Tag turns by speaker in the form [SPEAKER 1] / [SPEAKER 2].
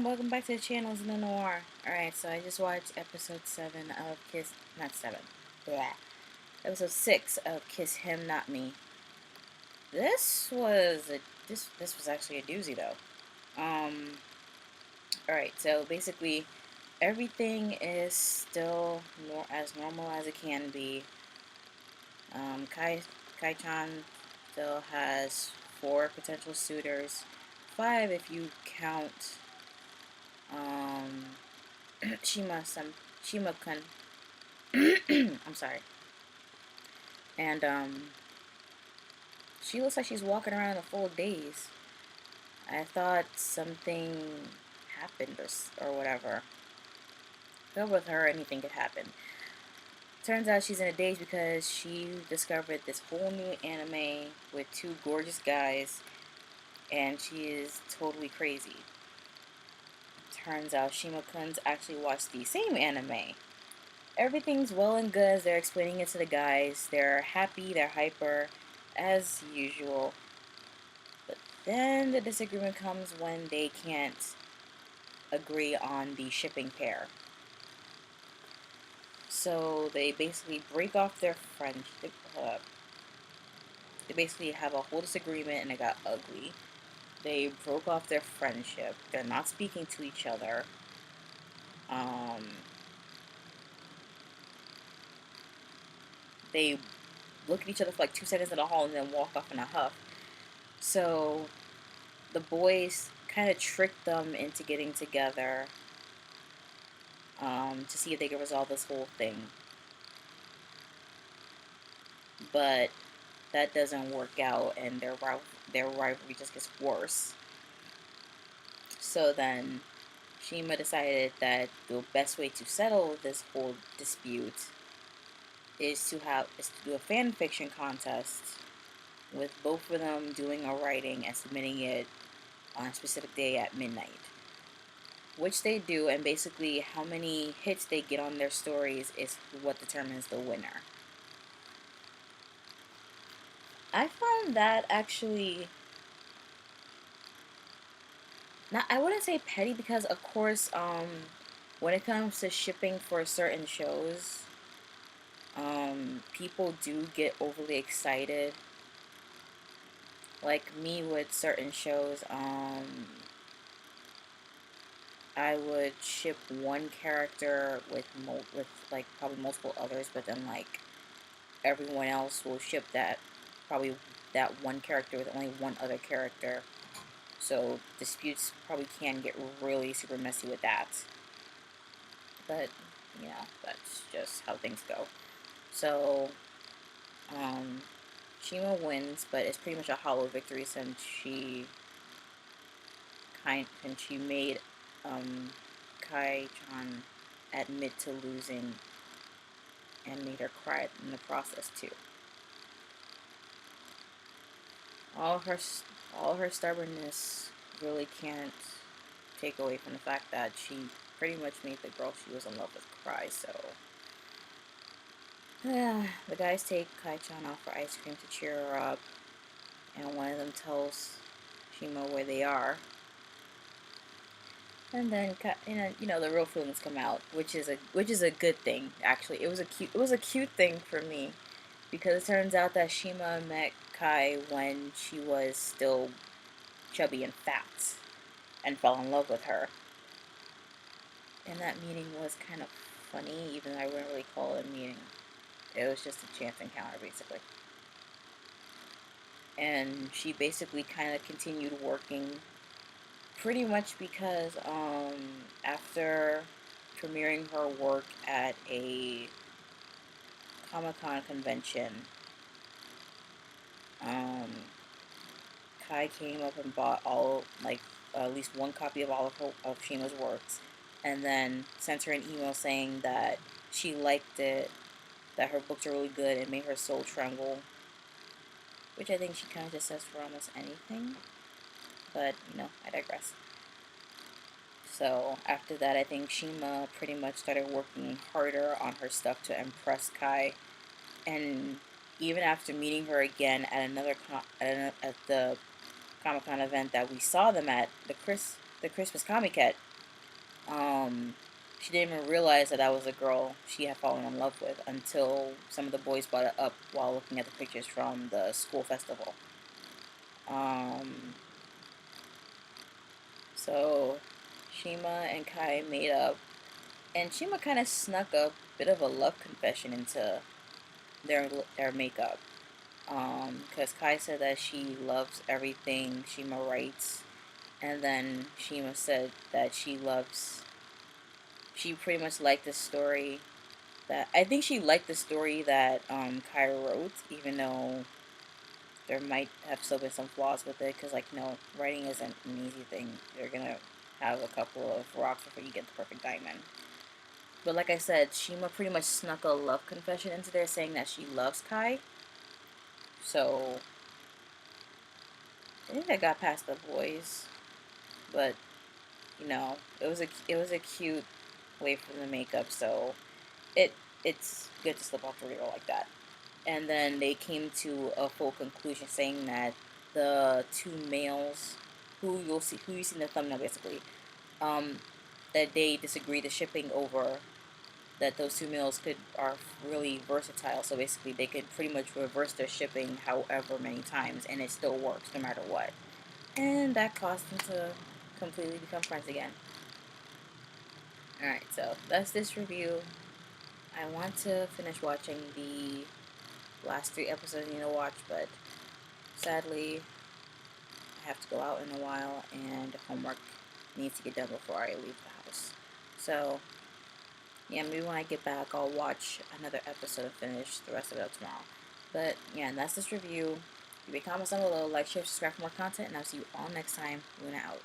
[SPEAKER 1] welcome back to the channel, it's No Noir. Alright, so I just watched episode 7 of Kiss, not 7, yeah, episode 6 of Kiss Him, Not Me. This was actually a doozy though. Alright, so basically, everything is still as normal as it can be. Kai-chan still has 4 potential suitors, 5 if you count, Shima Kun. I'm sorry. And she looks like she's walking around in a full daze. I thought something happened or whatever. But with her, anything could happen. Turns out she's in a daze because she discovered this whole new anime with 2 gorgeous guys, and she is totally crazy. Turns out Shima Kun's actually watched the same anime. Everything's well and good as they're explaining it to the guys. They're happy, they're hyper, as usual. But then the disagreement comes when they can't agree on the shipping pair. So they basically break off their friendship. They basically have a whole disagreement and it got ugly. They broke off their friendship. They're not speaking to each other. They look at each other for like 2 seconds in the hall and then walk off in a huff. So the boys kind of tricked them into getting together to see if they could resolve this whole thing. But that doesn't work out, and their rivalry just gets worse. So then Shima decided that the best way to settle this whole dispute is to do a fan fiction contest with both of them doing a writing and submitting it on a specific day at midnight. Which they do, and basically how many hits they get on their stories is what determines the winner. I found that actually not, I wouldn't say petty, because of course, when it comes to shipping for certain shows, people do get overly excited. Like me with certain shows, I would ship one character with like probably multiple others, but then like everyone else will ship probably that one character with only one other character. So disputes probably can get really super messy with that. But, you know, that's just how things go. So, Shima wins, but it's pretty much a hollow victory since she made Kai-chan admit to losing and made her cry in the process too. All her stubbornness really can't take away from the fact that she pretty much made the girl she was in love with cry. So the guys take Kai-chan off for ice cream to cheer her up, and one of them tells Shima where they are. And then the real feelings come out, which is a good thing. Actually, it was a cute thing for me, because it turns out that Shima met Kai when she was still chubby and fat, and fell in love with her. And that meeting was kind of funny, even though I wouldn't really call it a meeting. It was just a chance encounter, basically. And she basically kind of continued working, pretty much because after premiering her work at a Comic-Con convention, Kai came up and bought at least one copy of all of Shima's works, and then sent her an email saying that she liked it, that her books are really good, and made her soul tremble. Which I think she kind of just says for almost anything. But, I digress. So, after that, I think Shima pretty much started working harder on her stuff to impress Kai. And even after meeting her again at the Comic-Con event that we saw them at, the the Christmas copycat, she didn't even realize that I was a girl she had fallen in love with until some of the boys brought it up while looking at the pictures from the school festival. Um, so Shima and Kai made up, and Shima kind of snuck a bit of a love confession into their makeup. Because Kai said that she loves everything Shima writes, and then Shima said that she pretty much liked the story that, I think she liked the story that Kai wrote, even though there might have still been some flaws with it, because, like, writing isn't an easy thing. You're gonna have a couple of rocks before you get the perfect diamond. But like I said, Shima pretty much snuck a love confession into there saying that she loves Kai. So I think I got past the boys, but it was a cute way for the makeup, so it it's good to slip off the radar like that. And then they came to a full conclusion saying that the two males who you see in the thumbnail basically, um, that they disagreed the shipping over that those two males are really versatile, so basically they could pretty much reverse their shipping however many times and it still works no matter what. And that caused them to completely become friends again. Alright, so that's this review. I want to finish watching the last 3 episodes I need to watch, but sadly I have to go out in a while and homework needs to get done before I leave the house. So yeah, maybe when I get back I'll watch another episode and finish the rest of it tomorrow. But yeah, and that's this review. Leave a comment down below, like, share, subscribe for more content, and I'll see you all next time. Luna out.